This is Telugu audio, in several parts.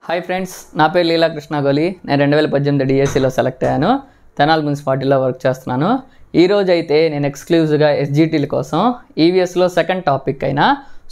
హాయ్ ఫ్రెండ్స్, నా పేరు లీలా కృష్ణ గోలి. నేను 2018 డిఎస్సిలో సెలెక్ట్ అయ్యాను. తెనాలి మున్సిపాలిటీలో వర్క్ చేస్తున్నాను. ఈరోజు అయితే నేను ఎక్స్క్లూజివ్గా ఎస్జిటీల కోసం ఈవీఎస్లో సెకండ్ టాపిక్ అయిన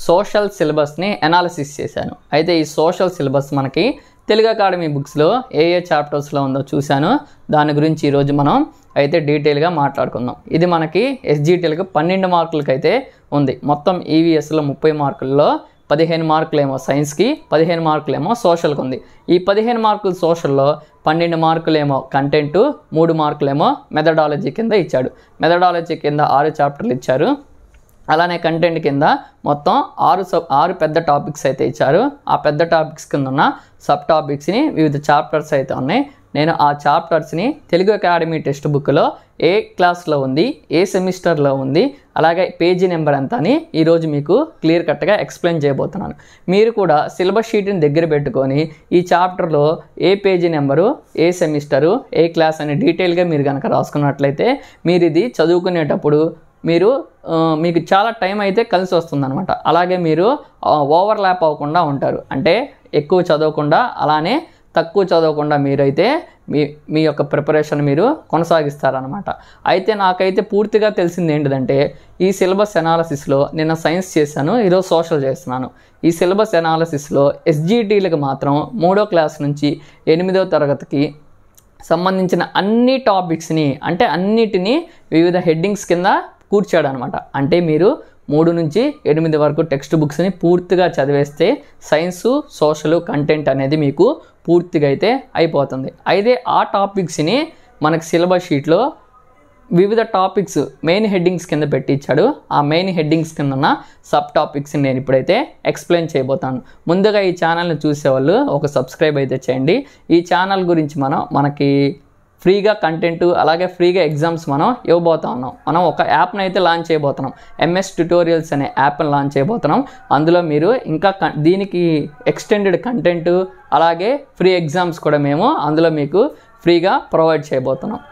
సోషల్ సిలబస్ని అనాలిసిస్ చేశాను. అయితే ఈ సోషల్ సిలబస్ మనకి తెలుగు అకాడమీ బుక్స్లో ఏ చాప్టర్స్లో ఉందో చూశాను. దాని గురించి ఈరోజు మనం అయితే డీటెయిల్గా మాట్లాడుకుందాం. ఇది మనకి ఎస్జిటీలకు 12 మార్కులకి అయితే ఉంది. మొత్తం ఈవీఎస్లో 30 మార్కుల్లో 15 మార్కులేమో సైన్స్కి, 15 మార్కులేమో సోషల్కి ఉంది. ఈ 15 మార్కులు సోషల్లో 12 మార్కులేమో కంటెంటు, 3 మార్కులేమో మెథడాలజీ కింద ఇచ్చాడు. మెథడాలజీ కింద 6 చాప్టర్లు ఇచ్చారు. అలానే కంటెంట్ కింద మొత్తం 6 పెద్ద టాపిక్స్ అయితే ఇచ్చారు. ఆ పెద్ద టాపిక్స్ కింద ఉన్న సబ్ టాపిక్స్ని వివిధ చాప్టర్స్ అయితే ఉన్నాయి. నేను ఆ చాప్టర్స్ని తెలుగు అకాడమీ టెక్స్ట్ బుక్లో ఏ క్లాస్లో ఉంది, ఏ సెమిస్టర్లో ఉంది, అలాగే పేజీ నెంబర్ ఎంత అని ఈరోజు మీకు క్లియర్ కట్గా ఎక్స్ప్లెయిన్ చేయబోతున్నాను. మీరు కూడా సిలబస్ షీట్ని దగ్గర పెట్టుకొని ఈ చాప్టర్లో ఏ పేజీ నెంబరు, ఏ సెమిస్టరు, ఏ క్లాస్ అని డీటెయిల్గా మీరు కనుక రాసుకున్నట్లయితే మీరు ఇది చదువుకునేటప్పుడు మీకు చాలా టైం అయితే కలిసి వస్తుందన్నమాట. అలాగే మీరు ఓవర్లాప్ అవ్వకుండా ఉంటారు. అంటే ఎక్కువ చదవకుండా అలానే తక్కువ చదవకుండా మీరైతే మీ యొక్క ప్రిపరేషన్ మీరు కొనసాగిస్తారనమాట. అయితే నాకైతే పూర్తిగా తెలిసింది ఏంటిదంటే ఈ సిలబస్ అనాలిసిస్లో నిన్న సైన్స్ చేశాను, ఈరోజు సోషల్ చేస్తున్నాను. ఈ సిలబస్ అనాలిసిస్లో ఎస్జిటీలకు మాత్రం 3వ క్లాస్ నుంచి 8వ తరగతికి సంబంధించిన అన్ని టాపిక్స్ని, అంటే అన్నిటినీ వివిధ హెడ్డింగ్స్ కింద కూర్చాడు అనమాట. అంటే మీరు 3 నుంచి 8 వరకు టెక్స్ట్ బుక్స్ని పూర్తిగా చదివేస్తే సైన్సు, సోషల్ కంటెంట్ అనేది మీకు పూర్తిగా అయితే అయిపోతుంది. అయితే ఆ టాపిక్స్ని మనకు సిలబస్ షీట్లో వివిధ టాపిక్స్ మెయిన్ హెడ్డింగ్స్ కింద పెట్టించాడు. ఆ మెయిన్ హెడ్డింగ్స్ కింద ఉన్న సబ్ టాపిక్స్ని నేను ఇప్పుడైతే ఎక్స్ప్లెయిన్ చేయబోతాను. ముందుగా ఈ ఛానల్ని చూసేవాళ్ళు ఒక సబ్స్క్రైబ్ అయితే చేయండి. ఈ ఛానల్ గురించి మనకి ఫ్రీగా కంటెంట్ అలాగే ఫ్రీగా ఎగ్జామ్స్ మనం ఇవ్వబోతా ఉన్నాం. మనం ఒక యాప్ని అయితే లాంచ్ చేయబోతున్నాం. MS ట్యుటోరియల్స్ అనే యాప్ని లాంచ్ చేయబోతున్నాం. అందులో మీరు ఇంకా దీనికి ఎక్స్టెండెడ్ కంటెంట్ అలాగే ఫ్రీ ఎగ్జామ్స్ కూడా మేము అందులో మీకు ఫ్రీగా ప్రొవైడ్ చేయబోతున్నాం.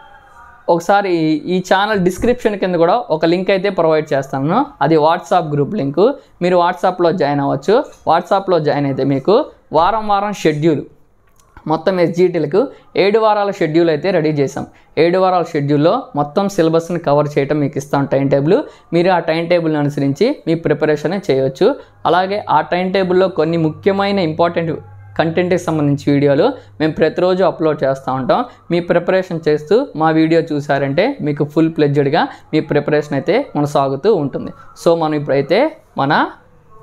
ఒకసారి ఈ ఛానల్ డిస్క్రిప్షన్ కింద కూడా ఒక లింక్ అయితే ప్రొవైడ్ చేస్తాను. అది వాట్సాప్ గ్రూప్ లింకు. మీరు వాట్సాప్లో జాయిన్ అవ్వచ్చు. వాట్సాప్లో జాయిన్ అయితే మీకు వారం షెడ్యూల్ మొత్తం ఎస్జిటీలకు 7 వారాల షెడ్యూల్ అయితే రెడీ చేసాం. 7 వారాల షెడ్యూల్లో మొత్తం సిలబస్ని కవర్ చేయడం మీకు ఇస్తాం టైం టేబుల్. మీరు ఆ టైం టేబుల్ని అనుసరించి మీ ప్రిపరేషన్ చేయొచ్చు. అలాగే ఆ టైం టేబుల్లో కొన్ని ముఖ్యమైన ఇంపార్టెంట్ కంటెంట్కి సంబంధించి వీడియోలు మేము ప్రతిరోజు అప్లోడ్ చేస్తూ ఉంటాం. మీ ప్రిపరేషన్ చేస్తూ మా వీడియో చూసారంటే మీకు ఫుల్ ప్లెడ్జ్డ్గా మీ ప్రిపరేషన్ అయితే కొనసాగుతూ ఉంటుంది. సో మనం ఇప్పుడైతే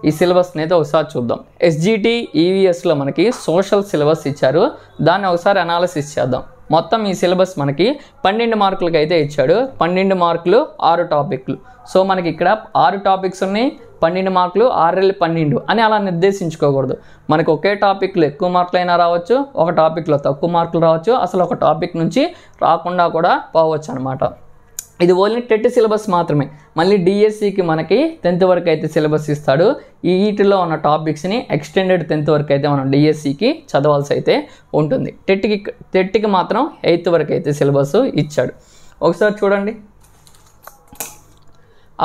ఈ సిలబస్ని అయితే ఒకసారి చూద్దాం. ఎస్జిటి ఈవీఎస్లో మనకి సోషల్ సిలబస్ ఇచ్చారు. దాన్ని ఒకసారి అనాలిసిస్ చేద్దాం. మొత్తం ఈ సిలబస్ మనకి 12 మార్కులకి అయితే ఇచ్చాడు. 12 మార్కులు 6 టాపిక్లు. సో మనకి ఇక్కడ 6 టాపిక్స్ ఉన్నాయి. 12 మార్కులు 6×12 అని అలా నిర్దేశించుకోకూడదు. మనకి ఒకే టాపిక్లో ఎక్కువ మార్కులు అయినా రావచ్చు, ఒక టాపిక్లో తక్కువ మార్కులు రావచ్చు, అసలు ఒక టాపిక్ నుంచి రాకుండా కూడా పోవచ్చు అనమాట. ఇది ఓన్లీ టెట్ సిలబస్ మాత్రమే. మళ్ళీ డిఎస్సికి మనకి 10th వరకు అయితే సిలబస్ ఇస్తాడు. ఈ వీటిలో ఉన్న టాపిక్స్ని ఎక్స్టెండెడ్ 10th వరకు అయితే మనం డిఎస్సికి చదవాల్సి అయితే ఉంటుంది. టెట్కి మాత్రం 8th వరకు అయితే సిలబస్ ఇచ్చాడు. ఒకసారి చూడండి.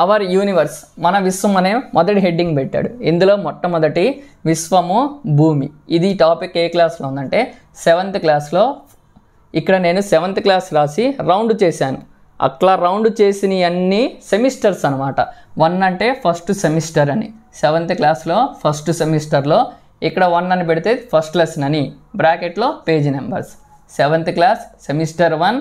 అవర్ యూనివర్స్, మన విశ్వం అనే మొదటి హెడ్డింగ్ పెట్టాడు. ఇందులో మొట్టమొదటి విశ్వము భూమి. ఇది టాపిక్ ఏ క్లాస్లో ఉందంటే 7th క్లాస్లో. ఇక్కడ నేను 7th క్లాస్ రాసి రౌండ్ చేశాను. అట్లా రౌండ్ చేసిన అన్ని సెమిస్టర్స్ అనమాట. 1 అంటే ఫస్ట్ సెమిస్టర్ అని, 7th క్లాస్లో ఫస్ట్ సెమిస్టర్లో ఇక్కడ 1 అని పెడితే ఫస్ట్ లెసన్ అని బ్రాకెట్లో page numbers. 7th class semester 1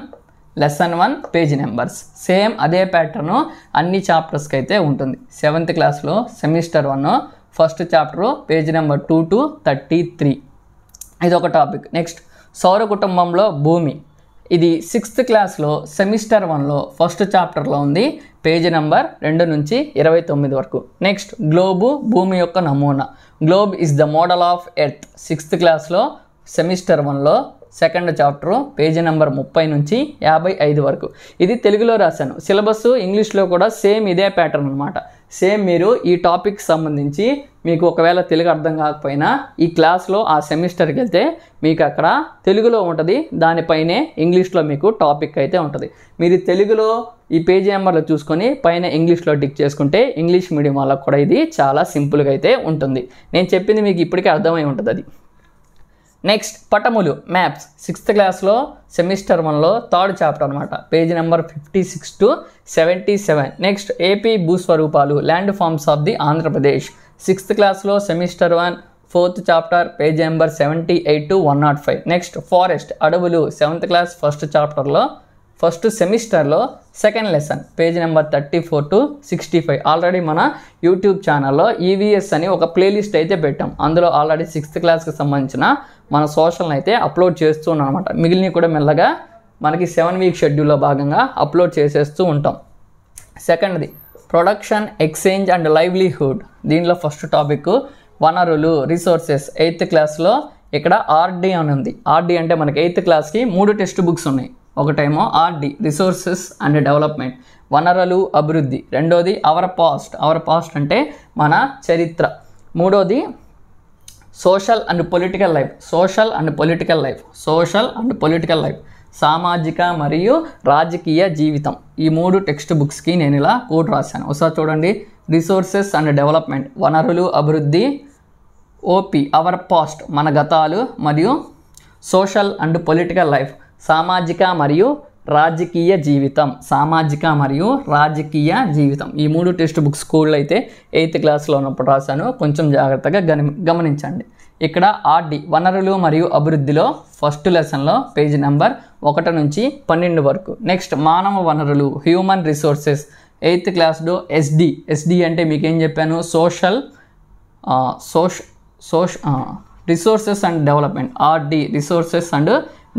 lesson 1 page numbers. Same అదే ప్యాటర్ను అన్ని చాప్టర్స్కి అయితే ఉంటుంది. 7th క్లాస్లో semester 1 first chapter page number 2 to 33. ఇది ఒక టాపిక్. నెక్స్ట్ సౌర కుటుంబంలో భూమి. ఇది 6th క్లాస్లో సెమిస్టర్ 1లో ఫస్ట్ చాప్టర్లో ఉంది. పేజీ నెంబర్ 2 నుంచి 29 వరకు. నెక్స్ట్ గ్లోబు, భూమి యొక్క నమూనా. Globe is the model of earth. 6th క్లాస్లో సెమిస్టర్ 1లో సెకండ్ చాప్టరు పేజీ నెంబర్ 30 నుంచి 55 వరకు. ఇది తెలుగులో రాశాను. సిలబస్ ఇంగ్లీష్లో కూడా సేమ్ ఇదే ప్యాటర్న్ అనమాట. సేమ్ మీరు ఈ టాపిక్ సంబంధించి మీకు ఒకవేళ తెలుగు అర్థం కాకపోయినా ఈ క్లాస్లో ఆ సెమిస్టర్కి వెళ్తే మీకు అక్కడ తెలుగులో ఉంటుంది. దానిపైనే ఇంగ్లీష్లో మీకు టాపిక్ అయితే ఉంటుంది. మీరు తెలుగులో ఈ పేజీ నెంబర్లో చూసుకొని పైన ఇంగ్లీష్లో టిక్ చేసుకుంటే ఇంగ్లీష్ మీడియం వాళ్ళకు కూడా ఇది చాలా సింపుల్గా అయితే ఉంటుంది. నేను చెప్పింది మీకు ఇప్పటికే అర్థమై ఉంటుంది. అది నెక్స్ట్ పటములు మ్యాప్స్ 6th క్లాస్లో సెమిస్టర్ 1లో 3rd చాప్టర్ అనమాట, page number 56 to 77. Next AP భూస్వరూపాలు land forms of the Andhra Pradesh 6th క్లాస్లో semester 1 4th chapter page number 78 to 105. Next forest అడవులు 7th క్లాస్ 1st చాప్టర్లో ఫస్ట్ సెమిస్టర్లో 2nd lesson page number 34 to 65. Already మన యూట్యూబ్ ఛానల్లో ఈవీఎస్ అని ఒక ప్లేలిస్ట్ అయితే పెట్టాం, అందులో ఆల్రెడీ 6th క్లాస్కి సంబంధించిన మన సోషల్ని అయితే అప్లోడ్ చేస్తున్నాం అనమాట. మిగిలినవి కూడా మెల్లగా మనకి 7 వీక్ షెడ్యూల్లో భాగంగా అప్లోడ్ చేసేస్తూ ఉంటాం. సెకండ్ది ప్రొడక్షన్ ఎక్స్చేంజ్ అండ్ లైవ్లీహుడ్, దీనిలో ఫస్ట్ టాపిక్ వనరులు రిసోర్సెస్ 8th క్లాస్లో ఇక్కడ ఆర్డి అని ఉంది. ఆర్డి అంటే మనకి 8th క్లాస్కి 3 టెక్స్ట్ బుక్స్ ఉన్నాయి. ఒకటేమో ఆర్డి రిసోర్సెస్ అండ్ డెవలప్మెంట్, వనరులు అభివృద్ధి. రెండోది అవర్ పాస్ట్ అంటే మన చరిత్ర. మూడోది సోషల్ అండ్ పొలిటికల్ లైఫ్, సామాజిక మరియు రాజకీయ జీవితం. ఈ 3 టెక్స్ట్ బుక్స్కి నేను ఇలా కోడ్ రాశాను. ఒకసారి చూడండి. రిసోర్సెస్ అండ్ డెవలప్మెంట్ వనరులు అభివృద్ధి, ఓపి అవర్ పాస్ట్ మన గతాలు, మరియు సోషల్ అండ్ పొలిటికల్ లైఫ్ సామాజిక మరియు రాజకీయ జీవితం. ఈ 3 టెక్స్ట్ బుక్స్ కోడ్లు అయితే 8th క్లాస్లో ఉన్నప్పుడు రాశాను, కొంచెం జాగ్రత్తగా గమనించండి. ఇక్కడ ఆర్డి వనరులు మరియు అభివృద్ధిలో ఫస్ట్ లెసన్లో పేజీ నెంబర్ 1 నుంచి 12 వరకు. నెక్స్ట్ మానవ వనరులు హ్యూమన్ రిసోర్సెస్ 8th క్లాస్లో ఎస్డి అంటే మీకేం చెప్పాను, resources and development. RD resources and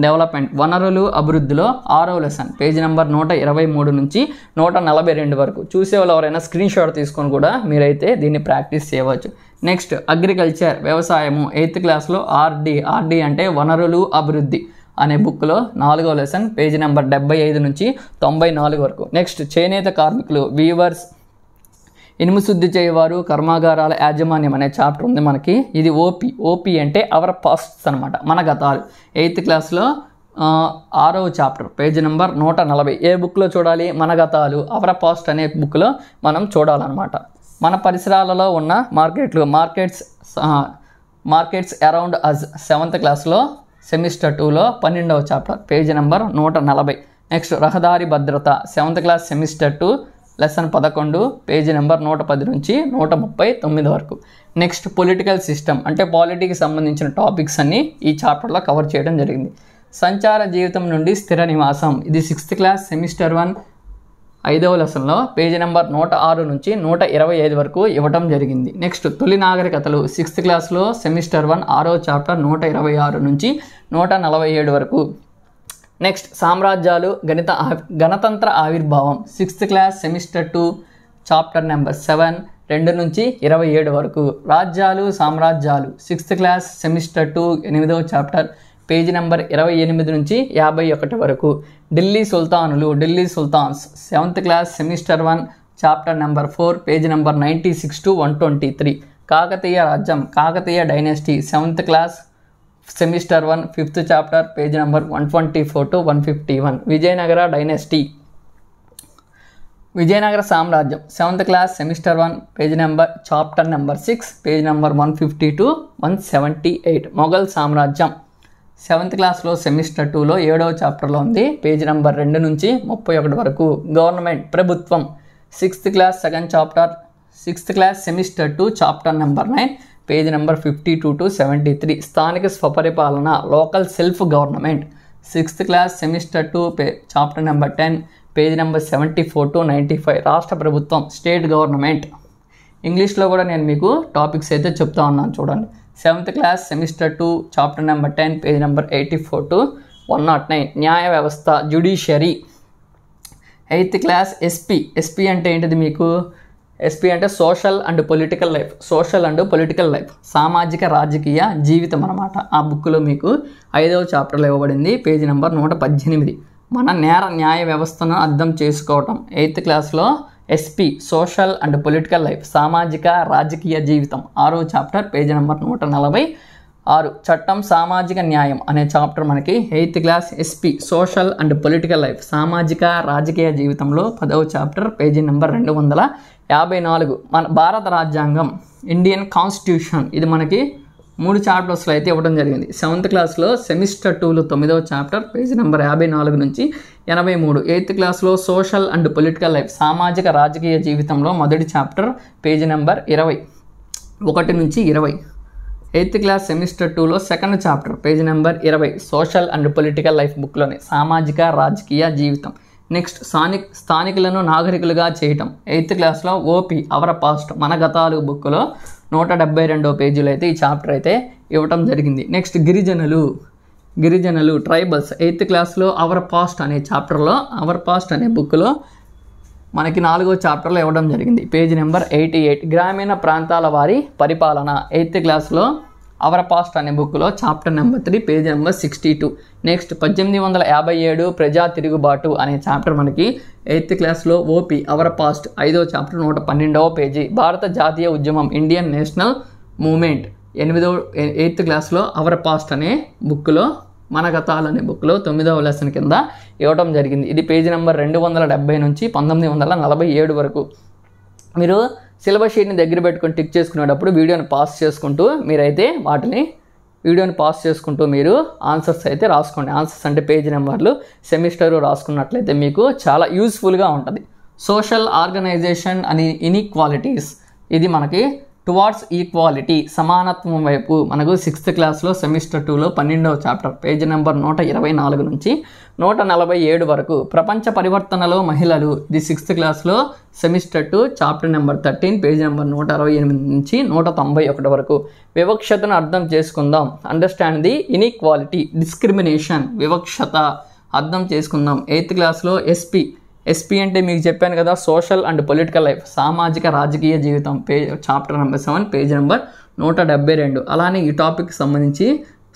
development వనరులు అభివృద్ధిలో 6వ లెసన్ పేజీ నెంబర్ 123 నుంచి 142 వరకు. చూసేవాళ్ళు ఎవరైనా స్క్రీన్ షాట్ తీసుకొని కూడా మీరైతే దీన్ని ప్రాక్టీస్ చేయవచ్చు. నెక్స్ట్ అగ్రికల్చర్ వ్యవసాయము 8th క్లాస్లో ఆర్డి అంటే వనరులు అభివృద్ధి అనే బుక్లో 4వ లెసన్ పేజీ నెంబర్ 75 నుంచి 94 వరకు. నెక్స్ట్ చేనేత కార్మికులు వీవర్స్, ఇనుము శుద్ధి చేయవారు, కర్మాగారాల యాజమాన్యం అనే చాప్టర్ ఉంది మనకి. ఇది ఓపి అంటే అవర్ పాస్ట్స్ అనమాట, మన గతాలు. 8th క్లాస్లో 6వ చాప్టర్ పేజీ నెంబర్ 140. ఏ బుక్లో చూడాలి, మన గతాలు అవర్ పాస్ట్ అనే బుక్లో మనం చూడాలన్నమాట. మన పరిసరాలలో ఉన్న మార్కెట్స్ అరౌండ్ అజ్ 7th క్లాస్లో సెమిస్టర్ 2లో 12వ చాప్టర్ పేజీ నెంబర్ 140. నెక్స్ట్ రహదారి భద్రత 7th class semester 2 lesson 11 page number 110 నుంచి 139 వరకు. నెక్స్ట్ పొలిటికల్ సిస్టమ్ అంటే పాలిటీకి సంబంధించిన టాపిక్స్ అన్నీ ఈ చాప్టర్లో కవర్ చేయడం జరిగింది. సంచార జీవితం నుండి స్థిర నివాసం, ఇది 6th క్లాస్ సెమిస్టర్ 1 5వ లెసన్లో పేజీ నెంబర్ 106 నుంచి 125 వరకు ఇవ్వటం జరిగింది. నెక్స్ట్ తొలి నాగరికతలు 6th క్లాస్లో సెమిస్టర్ 1 6వ చాప్టర్ 126 నుంచి 147 వరకు. నెక్స్ట్ సామ్రాజ్యాలు గణతంత్ర ఆవిర్భావం 6th class semester 2 chapter number 7 2 నుంచి 27 వరకు. రాజ్యాలు సామ్రాజ్యాలు 6th క్లాస్ సెమిస్టర్ 2 8వ చాప్టర్ పేజీ నెంబర్ 28 నుంచి 51 వరకు. Delhi sultans 7th class semester 1 chapter number 4 page number 96 to 123. Kakatiya రాజ్యం Kakatiya dynasty 7th class semester 1 5th chapter page number 124 to 151. Vijayanagara dynasty Vijayanagara సామ్రాజ్యం 7th class semester 1 page number chapter number 6 page number 150 to 178. Mughal సామ్రాజ్యం 7th క్లాస్లో సెమిస్టర్ 2లో 7వ చాప్టర్లో ఉంది, పేజీ నెంబర్ 2 నుంచి 31 వరకు. గవర్నమెంట్ ప్రభుత్వం 6th class 2nd chapter 6th class semester 2 chapter number 9 page number 52 to 73. స్థానిక స్వపరిపాలన local self government 6th class semester 2 chapter number 10 page number 74 to 95. రాష్ట్ర ప్రభుత్వం స్టేట్ గవర్నమెంట్. ఇంగ్లీష్లో కూడా నేను మీకు టాపిక్స్ అయితే చెప్తా ఉన్నాను చూడండి. 7th class semester 2 chapter number 10 page number 84 to 109. న్యాయ వ్యవస్థ జ్యుడిషియరీ. 8th క్లాస్ ఎస్పీ అంటే ఏంటిది మీకు, ఎస్పీ అంటే సోషల్ అండ్ పొలిటికల్ లైఫ్ సామాజిక రాజకీయ జీవితం అన్నమాట. ఆ బుక్లో మీకు 5వ చాప్టర్లో ఇవ్వబడింది, పేజీ నెంబర్ 118. మన న్యాయ వ్యవస్థను అర్థం చేసుకోవటం 8th క్లాస్లో SP social and political life సామాజిక రాజకీయ జీవితం 6వ చాప్టర్ పేజీ నెంబర్ 146. చట్టం సామాజిక న్యాయం అనే చాప్టర్ మనకి 8th class SP social and political life సామాజిక రాజకీయ జీవితంలో 10వ చాప్టర్ పేజీ నెంబర్ 254. మన భారత రాజ్యాంగం ఇండియన్ కాన్స్టిట్యూషన్ ఇది మనకి 3 చాప్టర్స్లో అయితే ఇవ్వడం జరిగింది. 7th క్లాస్లో సెమిస్టర్ 2లో 9వ చాప్టర్ పేజీ నెంబర్ 54 నుంచి 83. 8th క్లాస్లో సోషల్ అండ్ పొలిటికల్ లైఫ్ సామాజిక రాజకీయ జీవితంలో మొదటి చాప్టర్ పేజీ నెంబర్ 21 నుంచి 20. 8th క్లాస్ సెమిస్టర్ 2లో second chapter page number 20 social and political life బుక్లోని సామాజిక రాజకీయ జీవితం. నెక్స్ట్ స్థానికులను నాగరికులుగా చేయటం 8th క్లాస్లో ఓపీ అవర్ పాస్ట్ మన గతాలు బుక్లో 172వ పేజీలో అయితే ఈ చాప్టర్ అయితే ఇవ్వటం జరిగింది. నెక్స్ట్ గిరిజనులు ట్రైబల్స్ 8th క్లాస్లో అవర్ పాస్ట్ అనే చాప్టర్లో అవర్ పాస్ట్ అనే బుక్లో మనకి 4వ చాప్టర్లో ఇవ్వడం జరిగింది. Page number 88. గ్రామీణ ప్రాంతాల వారి పరిపాలన 8th క్లాస్లో అవర్ పాస్ట్ అనే బుక్లో chapter number 3 page number 62. Next 1857 ప్రజా తిరుగుబాటు అనే చాప్టర్ మనకి 8th క్లాస్లో ఓపీ అవర్ పాస్ట్ 5వ చాప్టర్ 112వ పేజీ. భారత జాతీయ ఉద్యమం ఇండియన్ నేషనల్ మూమెంట్ 8th క్లాస్లో అవర్ పాస్ట్ అనే బుక్లో మన గతాలు అనే బుక్లో 9వ లెసన్ కింద ఇవ్వడం జరిగింది. ఇది పేజీ నెంబర్ 270 నుంచి 1947 వరకు. మీరు సిలబస్ షీట్ని దగ్గర పెట్టుకొని టిక్ చేసుకునేటప్పుడు వీడియోని పాస్ చేసుకుంటూ మీరు ఆన్సర్స్ అయితే రాసుకోండి. ఆన్సర్స్ అంటే పేజీ నెంబర్లు సెమిస్టర్ రాసుకున్నట్లయితే మీకు చాలా యూస్ఫుల్గా ఉంటుంది. సోషల్ ఆర్గనైజేషన్ అని ఇన్ఈక్వాలిటీస్ ఇది మనకి టువార్డ్స్ ఈక్వాలిటీ సమానత్వం వైపు మనకు 6th క్లాస్లో సెమిస్టర్ 2లో 12వ చాప్టర్ పేజీ నెంబర్ 124 నుంచి 147 వరకు. ప్రపంచ పరివర్తనలో మహిళలు ఇది 6th క్లాస్లో semester 2 chapter number 13 page number 168 నుంచి 191 వరకు. వివక్షతను అర్థం చేసుకుందాం అండర్స్టాండ్ ది ఇన్ఈక్వాలిటీ డిస్క్రిమినేషన్ వివక్షత అర్థం చేసుకుందాం 8th క్లాస్లో ఎస్పీ అంటే మీకు చెప్పాను కదా సోషల్ అండ్ పొలిటికల్ లైఫ్ సామాజిక రాజకీయ జీవితం చాప్టర్ నెంబర్ 7 పేజీ నెంబర్ 172. అలానే ఈ టాపిక్కి సంబంధించి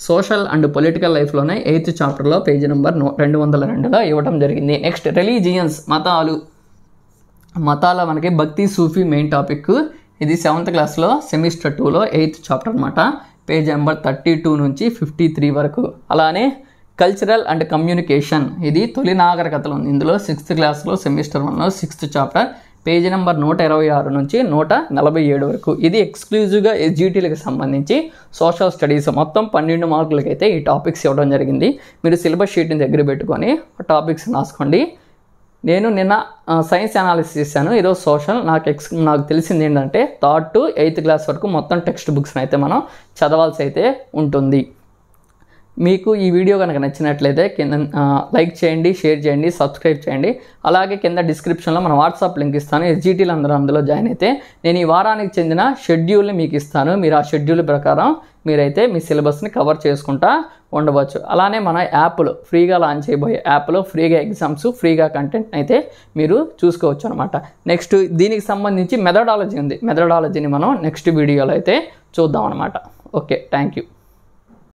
సోషల్ అండ్ పొలిటికల్ లైఫ్లోనే 8th చాప్టర్లో పేజీ నెంబర్ 202లో ఇవ్వడం జరిగింది. నెక్స్ట్ రిలీజియన్స్ మతాల మనకి భక్తి సూఫీ మెయిన్ టాపిక్. ఇది 7th క్లాస్లో సెమిస్టర్ 2లో 8th చాప్టర్ అనమాట పేజీ నెంబర్ 32 నుంచి 53 వరకు. అలానే కల్చరల్ అండ్ కమ్యూనికేషన్ ఇది తొలి నాగరికతలు ఉంది. ఇందులో 6th క్లాస్లో సెమిస్టర్ 1లో 6th చాప్టర్ పేజీ నెంబర్ 126 నుంచి 147 వరకు. ఇది ఎక్స్క్లూజివ్గా ఎస్జిటీలకు సంబంధించి సోషల్ స్టడీస్ మొత్తం 12 మార్కులకి అయితే ఈ టాపిక్స్ ఇవ్వడం జరిగింది. మీరు సిలబస్ షీట్ని దగ్గర పెట్టుకొని టాపిక్స్ రాసుకోండి. నేను నిన్న సైన్స్ అనాలిసిస్ చేశాను, ఈరోజు సోషల్. నాకు తెలిసింది ఏంటంటే 3rd to 8th క్లాస్ వరకు మొత్తం టెక్స్ట్ బుక్స్ని అయితే మనం చదవాల్సి అయితే ఉంటుంది. మీకు ఈ వీడియో కనుక నచ్చినట్లయితే కింద లైక్ చేయండి, షేర్ చేయండి, సబ్స్క్రైబ్ చేయండి. అలాగే కింద డిస్క్రిప్షన్లో మన వాట్సాప్ లింక్ ఇస్తాను. ఎస్జిటీలు అందరూ అందులో జాయిన్ అయితే నేను ఈ వారానికి చెందిన షెడ్యూల్ని మీకు ఇస్తాను. మీరు ఆ షెడ్యూల్ ప్రకారం మీరైతే మీ సిలబస్ని కవర్ చేసుకుంటా ఉండవచ్చు. అలానే మన యాప్లో ఫ్రీగా లాంచ్ చేయబోయే యాప్లో ఫ్రీగా ఎగ్జామ్స్ ఫ్రీగా కంటెంట్ అయితే మీరు చూసుకోవచ్చు అనమాట. నెక్స్ట్ దీనికి సంబంధించి మెథడాలజీ ఉంది. మెథడాలజీని మనం నెక్స్ట్ వీడియోలో అయితే చూద్దాం అనమాట. Okay, thank you.